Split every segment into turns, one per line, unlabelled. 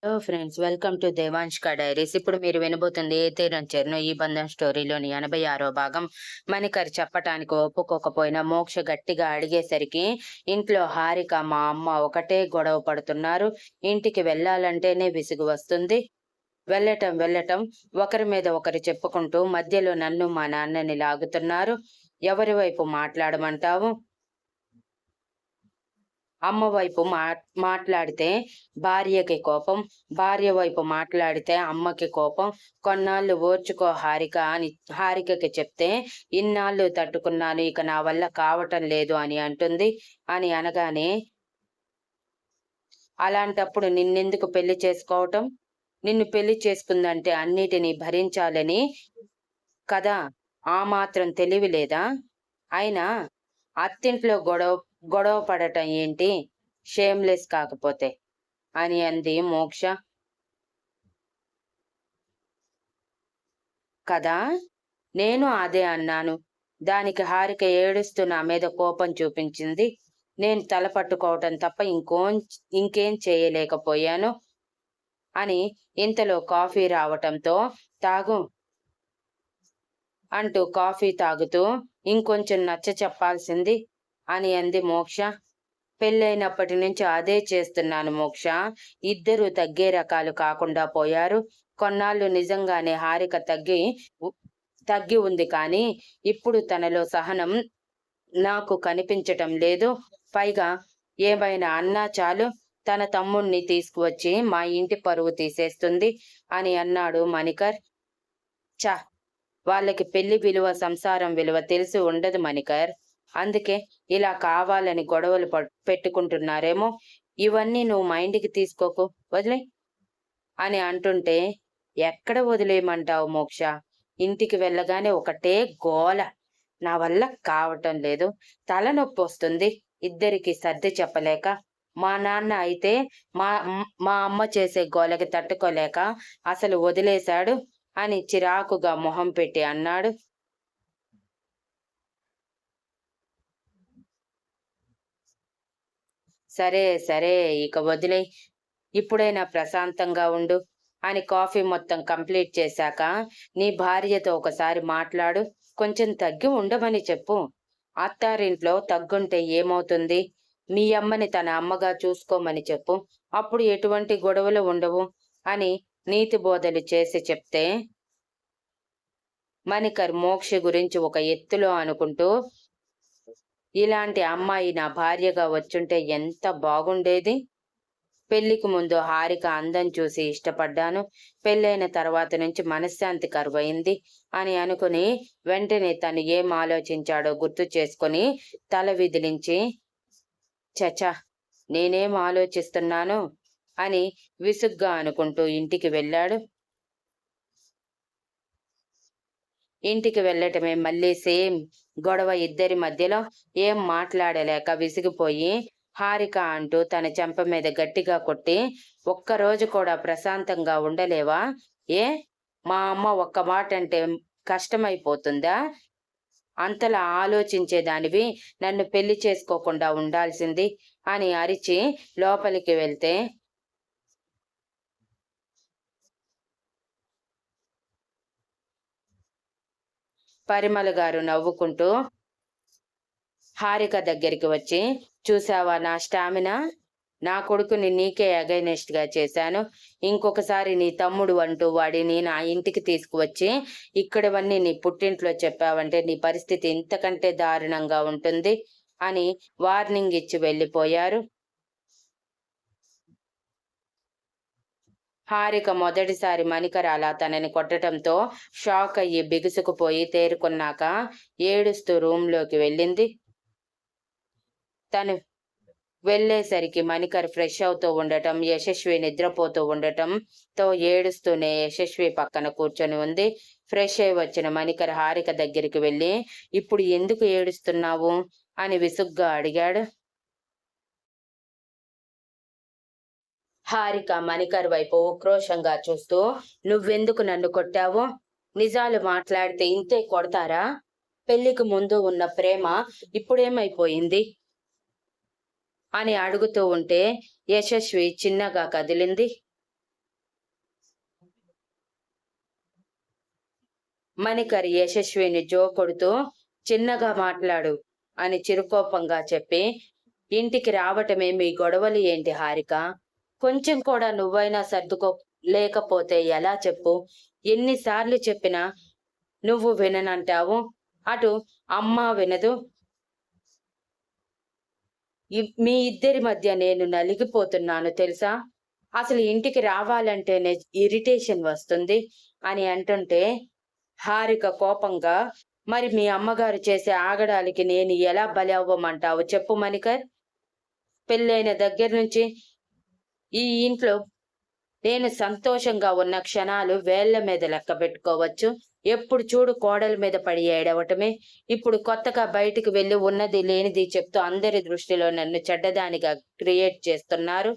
Hello friends, welcome to Devanshka diaries. ఇప్పుడు మీరు వినబోతుంది ఏ తీరం చేరును ఈ బంధం స్టోరీలోని 86వ భాగం. మణికర్ చెప్పటానికి ఒప్పుకోకపోయినా మోక్ష గట్టిగా అడిగేసరికి ఇంట్లో హారిక మా అమ్మ ఒకటే గొడవ పడుతున్నారు. ఇంటికి వెళ్ళాలంటేనే విసుగు వస్తుంది. వెళ్ళటం ఒకరి మీద ఒకరు చెప్పుకుంటూ మధ్యలో నన్ను మా నాన్నని లాగుతున్నారు. ఎవరి వైపు మాట్లాడమంటావు? అమ్మ వైపు మాట్లాడితే భార్యకి కోపం, భార్య వైపు మాట్లాడితే అమ్మకి కోపం. కొన్నాళ్ళు ఓర్చుకో హారిక అని హారికకి చెప్తే ఇన్నాళ్ళు తట్టుకున్నాను, ఇక నా వల్ల కావటం లేదు అని అంటుంది. అని అనగానే, అలాంటప్పుడు నిన్నెందుకు పెళ్లి చేసుకోవటం? నిన్ను పెళ్లి చేసుకుందంటే అన్నిటినీ భరించాలని కదా, ఆ మాత్రం తెలివి లేదా? అయినా అత్తింట్లో గొడవ పడటం ఏంటి, షేమ్లెస్ కాకపోతే అని అంది మోక్ష. కదా, నేను అదే అన్నాను. దానికి హారిక ఏడుస్తూ నా మీద కోపం చూపించింది. నేను తల పట్టుకోవటం తప్ప ఇంకేం చేయలేకపోయాను. అని ఇంతలో కాఫీ రావటంతో తాగు అంటూ కాఫీ తాగుతూ ఇంకొంచెం నచ్చ చెప్పాల్సింది అని అంది మోక్ష. పెళ్ళైనప్పటి నుంచి అదే చేస్తున్నాను మోక్ష. ఇద్దరూ తగ్గే రకాలు కాకుండా పోయారు. కొన్నాళ్ళు నిజంగానే హారిక తగ్గి ఉంది, కానీ ఇప్పుడు తనలో సహనం నాకు కనిపించటం లేదు. పైగా ఏమైనా అన్నా చాలు తన తమ్ముణ్ణి తీసుకువచ్చి మా ఇంటి పరువు తీసేస్తుంది అని అన్నాడు మణికర్. చ వాళ్ళకి పెళ్లి విలువ, సంసారం విలువ తెలిసి ఉండదు మణికర్. అందుకే ఇలా కావాలని గొడవలు పెట్టుకుంటున్నారేమో. ఇవన్నీ నువ్వు మైండ్కి తీసుకోకు, వదిలే అని అంటుంటే, ఎక్కడ వదిలేయమంటావు మోక్ష? ఇంటికి వెళ్ళగానే ఒకటే గోల. నా వల్ల కావటం లేదు, తలనొప్పి వస్తుంది. ఇద్దరికి సర్ది చెప్పలేక. మా నాన్న అయితే మా మా అమ్మ చేసే గోలకి తట్టుకోలేక అసలు వదిలేశాడు అని చిరాకుగా మొహం పెట్టి అన్నాడు. సరే సరే, ఇక వదిలే, ఇప్పుడైనా ప్రశాంతంగా ఉండు అని కాఫీ మొత్తం కంప్లీట్ చేశాక, నీ భార్యతో ఒకసారి మాట్లాడు, కొంచెం తగ్గి ఉండమని చెప్పు. అత్తారింట్లో తగ్గుంటే ఏమవుతుంది? మీ అమ్మని తన అమ్మగా చూసుకోమని చెప్పు. అప్పుడు ఎటువంటి గొడవలు ఉండవు అని నీతి బోధలు చేసి చెప్తే, మణికర్ మోక్ష గురించి ఒక ఎత్తులో అనుకుంటూ, ఇలాంటి అమ్మాయి నా భార్యగా వచ్చుంటే ఎంత బాగుండేది. పెళ్లికి ముందు హారిక అందం చూసి ఇష్టపడ్డాను. పెళ్ళైన తర్వాత నుంచి మనశ్శాంతి కరువైంది అని అనుకుని వెంటనే తను ఏం ఆలోచించాడో గుర్తు చేసుకుని తల విదిలించి, చచా, నేనేం ఆలోచిస్తున్నాను అని విసుగ్గా అనుకుంటూ ఇంటికి వెళ్ళాడు. ఇంటికి వెళ్ళటమే మళ్ళీ సేమ్ గొడవ. ఇద్దరి మధ్యలో ఏం మాట్లాడలేక విసిగిపోయి హారిక అంటూ తన చెంప మీద గట్టిగా కొట్టి, ఒక్కరోజు కూడా ప్రశాంతంగా ఉండలేవా? ఏ, మా అమ్మ ఒక్క మాట అంటే కష్టమైపోతుందా? అంతలా ఆలోచించేదానివి నన్ను పెళ్లి చేసుకోకుండా ఉండాల్సింది అని అరిచి లోపలికి వెళ్తే, పరిమళ గారు నవ్వుకుంటూ హారిక దగ్గరికి వచ్చి, చూసావా నా స్టామినా? నా కొడుకుని నీకే అగైనెస్ట్ గా చేశాను. ఇంకొకసారి నీ తమ్ముడు అంటూ వాడిని నా ఇంటికి తీసుకువచ్చి ఇక్కడవన్నీ నీ పుట్టింట్లో చెప్పావంటే నీ పరిస్థితి ఇంతకంటే దారుణంగా ఉంటుంది అని వార్నింగ్ ఇచ్చి వెళ్ళిపోయారు. హారిక మొదటిసారి మణికర్ అలా తనని కొట్టడంతో షాక్ అయ్యి బిగుసుకుపోయి తేరుకున్నాక ఏడుస్తూ రూంలోకి వెళ్ళింది. తను వెళ్ళేసరికి మణికర్ ఫ్రెష్ అవుతూ ఉండటం, యశస్వి నిద్రపోతూ ఉండటంతో ఏడుస్తూనే యశస్వి పక్కన కూర్చొని ఉంది. ఫ్రెష్ అయి వచ్చిన మణికర్ హారిక దగ్గరికి వెళ్ళి, ఇప్పుడు ఎందుకు ఏడుస్తున్నావు అని విసుగ్గా అడిగాడు. హారిక మణికర్ వైపు ఉక్రోషంగా చూస్తూ, నువ్వెందుకు నన్ను కొట్టావు? నిజాలు మాట్లాడితే ఇంతే కొడతారా? పెళ్లికి ముందు ఉన్న ప్రేమ ఇప్పుడేమైపోయింది అని అడుగుతూ ఉంటే యశస్వి చిన్నగా కదిలింది. మణికర్ యశస్విని జో కొడుతూ చిన్నగా మాట్లాడు అని చిరుకోపంగా చెప్పి, ఇంటికి రావటమే మీ గొడవలు ఏంటి హారిక? కొంచెం కూడా నువ్వైనా సర్దుకో లేకపోతే ఎలా చెప్పు? ఎన్నిసార్లు చెప్పినా నువ్వు విననంటావు, అటు అమ్మ వినదు. మీ ఇద్దరి మధ్య నేను నలిగిపోతున్నాను తెలుసా? అసలు ఇంటికి రావాలంటేనే ఇరిటేషన్ వస్తుంది అని అంటుంటే హారిక కోపంగా, మరి మీ అమ్మగారు చేసే ఆగడాలకి నేను ఎలా బలి అవ్వమంటావు చెప్పు మణికర్? పెళ్ళైన దగ్గర నుంచి ఈ ఇంట్లో నేను సంతోషంగా ఉన్న క్షణాలు వేళ్ల మీద లెక్క పెట్టుకోవచ్చు. ఎప్పుడు చూడు కోడల మీద పడి ఏడవటమే. ఇప్పుడు కొత్తగా బయటికి వెళ్ళి ఉన్నది లేనిది చెప్తూ అందరి దృష్టిలో నన్ను చెడ్డదానిగా క్రియేట్ చేస్తున్నారు.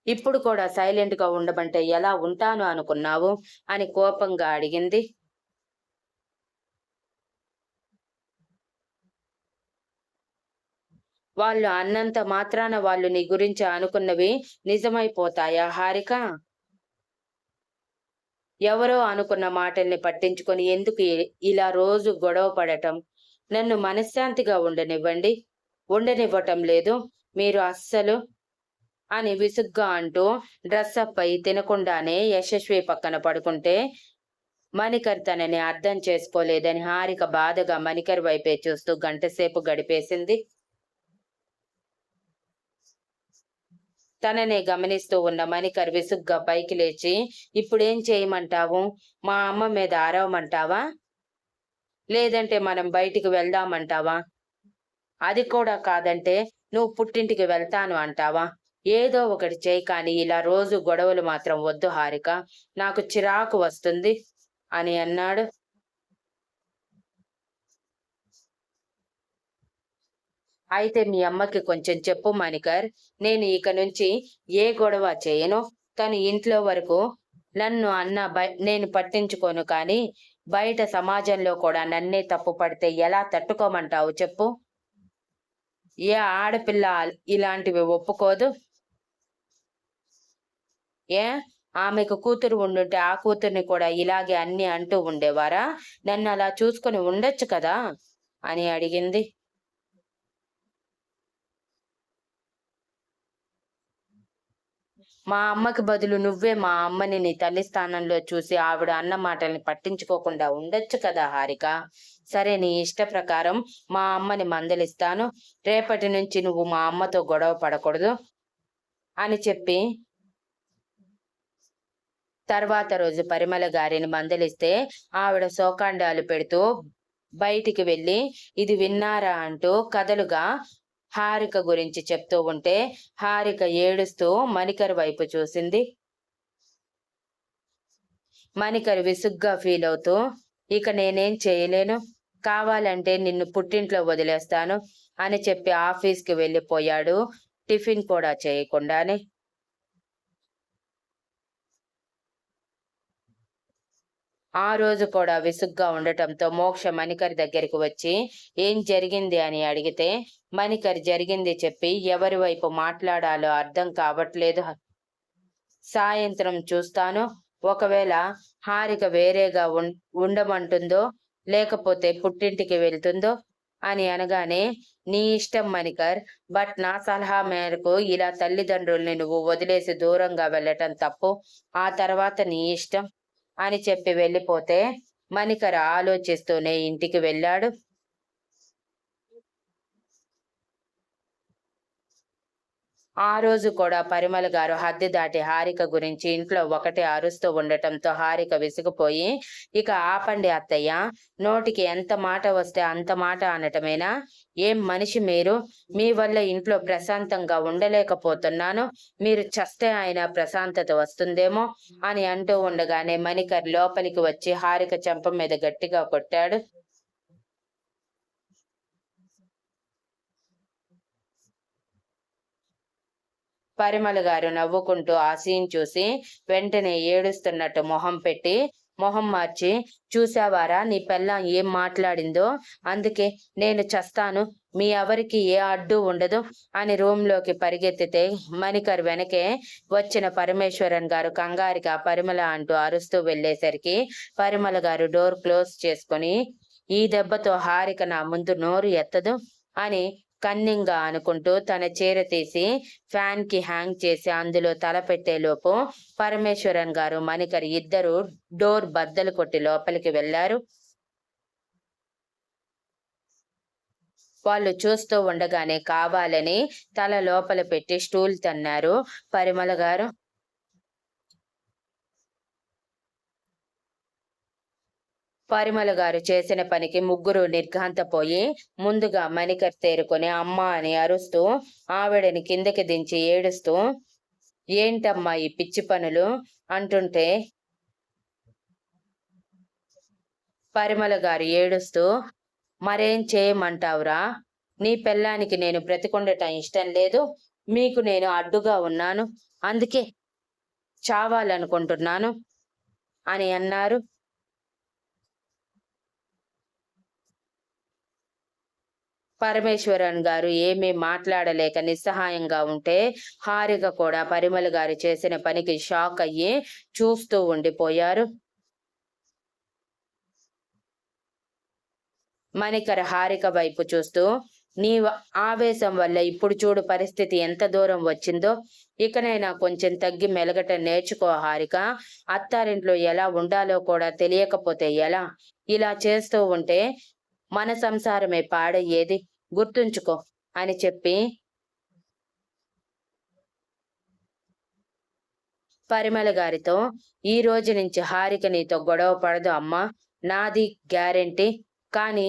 ఇప్పుడు కూడా సైలెంట్ గా ఉండమంటే ఎలా ఉంటాను అనుకున్నావు అని కోపంగా అడిగింది. వాళ్ళు అన్నంత మాత్రాన వాళ్ళు నీ గురించి అనుకున్నవి నిజమైపోతాయా హారిక? ఎవరో అనుకున్న మాటల్ని పట్టించుకొని ఎందుకు ఇలా రోజు గొడవ పడటం? నన్ను మనశ్శాంతిగా ఉండనివ్వటం లేదు మీరు అస్సలు అని విసుగ్గా అంటూ డ్రెస్అప్ అయి తినకుండానే యశస్వి పక్కన పడుకుంటే మణికర్ తనని అర్థం చేసుకోలేదని హారిక బాధగా మణికర్ వైపే చూస్తూ గంటసేపు గడిపేసింది. తననే గమనిస్తూ ఉన్న మణికర్ విసుగ్గా పైకి లేచి, ఇప్పుడేం చేయమంటావు? మా అమ్మ మీద అరవమంటావా? లేదంటే మనం బయటికి వెళ్దామంటావా? అది కూడా కాదంటే నువ్వు పుట్టింటికి వెళ్తాను అంటావా? ఏదో ఒకటి చేయి, కానీ ఇలా రోజు గొడవలు మాత్రం వద్దు హారిక, నాకు చిరాకు వస్తుంది అని అన్నాడు. అయితే మీ అమ్మకి కొంచెం చెప్పు మణికర్, నేను ఇక నుంచి ఏ గొడవ చేయను. తను ఇంట్లో వరకు నన్ను నేను పట్టించుకోను, కానీ బయట సమాజంలో కూడా నన్నే తప్పు పడితే ఎలా తట్టుకోమంటావు చెప్పు? ఏ ఆడపిల్ల ఇలాంటివి ఒప్పుకోదు? ఏ ఆమెకు కూతురు ఉండుంటే ఆ కూతుర్ని కూడా ఇలాగే అన్ని అంటూ ఉండేవారా? నన్ను అలా చూసుకొని ఉండొచ్చు కదా అని అడిగింది. మా అమ్మకి బదులు నువ్వే మా అమ్మని నీ తల్లి స్థానంలో చూసి ఆవిడ అన్న మాటల్ని పట్టించుకోకుండా ఉండొచ్చు కదా హారిక. సరే, నీ ఇష్ట ప్రకారం మా అమ్మని మందలిస్తాను. రేపటి నుంచి నువ్వు మా అమ్మతో గొడవ పడకూడదు అని చెప్పి తర్వాత రోజు పరిమళ గారిని మందలిస్తే ఆవిడ శోకాండాలు పెడుతూ బయటికి వెళ్ళి, ఇది విన్నారా అంటూ కథలుగా హారిక గురించి చెప్తూ ఉంటే హారిక ఏడుస్తూ మణికర్ వైపు చూసింది. మణికర్ విసుగ్గా ఫీల్ అవుతూ, ఇక నేనేం చేయలేను, కావాలంటే నిన్ను పుట్టింట్లో వదిలేస్తాను అని చెప్పి ఆఫీస్కి వెళ్ళిపోయాడు, టిఫిన్ కూడా చేయకుండానే. ఆ రోజు కూడా విసుగ్గా ఉండటంతో మోక్ష మణికర్ దగ్గరికి వచ్చి ఏం జరిగింది అని అడిగితే మణికర్ జరిగింది చెప్పి ఎవరి వైపు మాట్లాడాలో అర్థం కావట్లేదు, సాయంత్రం చూస్తాను, ఒకవేళ హారిక వేరేగా ఉండమంటుందో లేకపోతే పుట్టింటికి వెళ్తుందో అని అనగానే, నీ ఇష్టం మణికర్, బట్ నా సలహా మేరకు ఇలా తల్లిదండ్రుల్ని నువ్వు వదిలేసి దూరంగా వెళ్ళటం తప్పు, ఆ తర్వాత నీ ఇష్టం అని చెప్పి వెళ్ళిపోతే మణికర్ ఆలోచిస్తూనే ఇంటికి వెళ్ళాడు. ఆ రోజు కూడా పరిమళ గారు హద్దు దాటి హారిక గురించి ఇంట్లో ఒకటి అరుస్తూ ఉండటంతో హారిక విసిగిపోయి, ఇక ఆపండి అత్తయ్య, నోటికి ఎంత మాట వస్తే అంత మాట అనటమేనా? ఏం మనిషి మీరు? మీ వల్ల ఇంట్లో ప్రశాంతంగా ఉండలేకపోతున్నాను, మీరు చస్తే అయినా ప్రశాంతత వస్తుందేమో అని అంటూ ఉండగానే మణికర్ లోపలికి వచ్చి హారిక చెంప మీద గట్టిగా కొట్టాడు. పరిమళ గారు నవ్వుకుంటూ ఆ సీన్ చూసి వెంటనే ఏడుస్తున్నట్టు మొహం మార్చి, చూసావారా నీ పెళ్ళాం ఏం మాట్లాడిందో, అందుకే నేను చస్తాను మీ ఎవరికి ఏ అడ్డు ఉండదు అని రూమ్లోకి పరిగెత్తితే మణికర్ వెనకే వచ్చిన పరమేశ్వరన్ గారు కంగారుగా పరిమళ అంటూ అరుస్తూ వెళ్ళేసరికి పరిమళ గారు డోర్ క్లోజ్ చేసుకుని, ఈ దెబ్బతో హారిక నా ముందు నోరు ఎత్తదు అని కన్నింగా అనుకుంటూ తన చీర తీసి ఫ్యాన్ కి హ్యాంగ్ చేసి అందులో తల పెట్టేలోపు పరమేశ్వరన్ గారు మణికర్ ఇద్దరు డోర్ బద్దలు కొట్టి లోపలికి వెళ్లారు. వాళ్ళు చూస్తూ ఉండగానే కావాలని తల లోపల పెట్టి స్టూల్ తన్నారు పరిమళ గారు. పరిమళ గారు చేసిన పనికి ముగ్గురు నిర్ఘాంతపోయి ముందుగా మణికర్ తేరుకొని అమ్మా అని అరుస్తూ ఆవిడని కిందకి దించి ఏడుస్తూ, ఏంటమ్మా ఈ పిచ్చి పనులు అంటుంటే పరిమళ గారు ఏడుస్తూ, మరేం చేయమంటావురా, నీ పెళ్ళానికి నేను బ్రతికుండటం ఇష్టం లేదు, మీకు నేను అడ్డుగా ఉన్నాను, అందుకే చావాలనుకుంటున్నాను అని అన్నారు. పరమేశ్వరన్ గారు ఏమీ మాట్లాడలేక నిస్సహాయంగా ఉంటే హారిక కూడా పరిమళ గారు చేసిన పనికి షాక్ అయ్యి చూస్తూ ఉండిపోయారు. మణికర్ హారిక వైపు చూస్తూ, నీ ఆవేశం వల్ల ఇప్పుడు చూడు పరిస్థితి ఎంత దూరం వచ్చిందో, ఇకనైనా కొంచెం తగ్గి మెలగటం నేర్చుకో హారిక, అత్తారింట్లో ఎలా ఉండాలో కూడా తెలియకపోతే ఎలా, ఇలా చేస్తూ ఉంటే మన సంసారమే పాడయ్యేది, గుర్తుంచుకో అని చెప్పి పరిమళ గారితో, ఈ రోజు నుంచి హారిక నీతో గొడవ పడదు అమ్మా, నాది గ్యారెంటీ, కానీ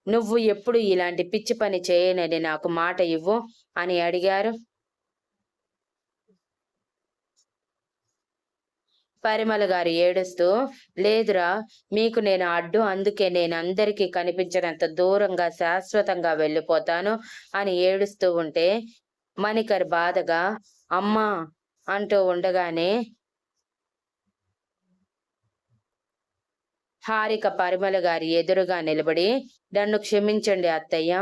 నువ్వు ఎప్పుడు ఇలాంటి పిచ్చి పని చేయనని నాకు మాట ఇవ్వు అని అడిగారు. పరిమళ గారు ఏడుస్తూ, లేదురా, మీకు నేను అడ్డు, అందుకే నేను అందరికీ కనిపించినంత దూరంగా శాశ్వతంగా వెళ్ళిపోతాను అని ఏడుస్తూ ఉంటే మణికర్ బాధగా అమ్మా అంటూ ఉండగానే హారిక పరిమళ గారి ఎదురుగా నిలబడి, నన్ను క్షమించండి అత్తయ్య,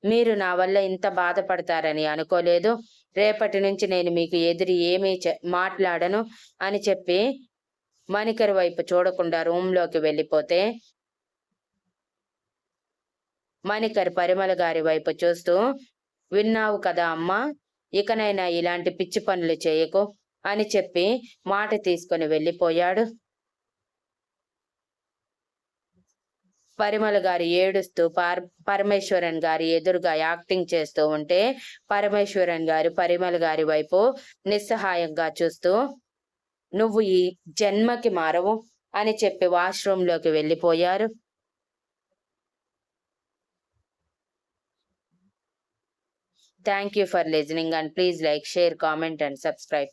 మీరు నా వల్ల ఇంత బాధపడతారని అనుకోలేదు, రేపటి నుంచి నేను మీకు ఎదురు ఏమీ మాట్లాడను అని చెప్పి మణికర్ వైపు చూడకుండా రూంలోకి వెళ్ళిపోతే మణికర్ పరిమళ గారి వైపు చూస్తూ, విన్నావు కదా అమ్మా, ఇకనైనా ఇలాంటి పిచ్చి పనులు చేయకు అని చెప్పి మాట తీసుకుని వెళ్ళిపోయాడు. పరిమళ గారు ఏడుస్తూ పరమేశ్వరన్ గారి ఎదురుగా యాక్టింగ్ చేస్తూ ఉంటే పరమేశ్వరన్ గారు పరిమళ గారి వైపు నిస్సహాయంగా చూస్తూ, నువ్వు ఈ జన్మకి మారవు అని చెప్పి వాష్రూమ్లోకి వెళ్ళిపోయారు. Thank you for listening and please like, share, comment and subscribe.